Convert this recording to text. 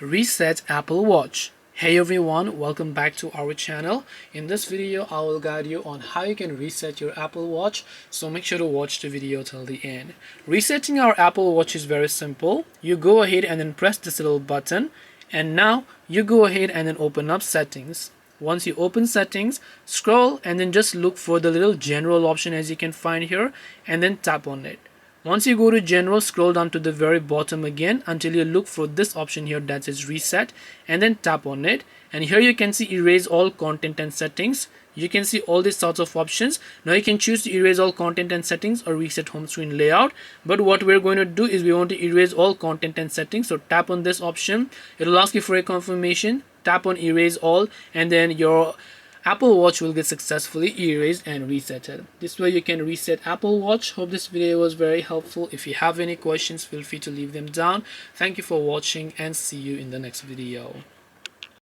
Reset Apple Watch. Hey everyone, welcome back to our channel. In this video, I will guide you on how you can reset your Apple Watch, so make sure to watch the video till the end. Resetting our Apple Watch is very simple. You go ahead and then press this little button, and now you go ahead and then open up settings. Once you open settings, scroll and then just look for the little general option as you can find here, and then tap on it. Once you go to general, scroll down to the very bottom again until you look for this option here that says reset, and then tap on it. And here you can see erase all content and settings. You can see all these sorts of options. Now you can choose to erase all content and settings or reset home screen layout. But what we're going to do is we want to erase all content and settings. So tap on this option. It'll ask you for a confirmation. Tap on erase all, and then your Apple Watch will get successfully erased and resetted. This way you can reset Apple Watch. Hope this video was very helpful. If you have any questions, feel free to leave them down. Thank you for watching and see you in the next video.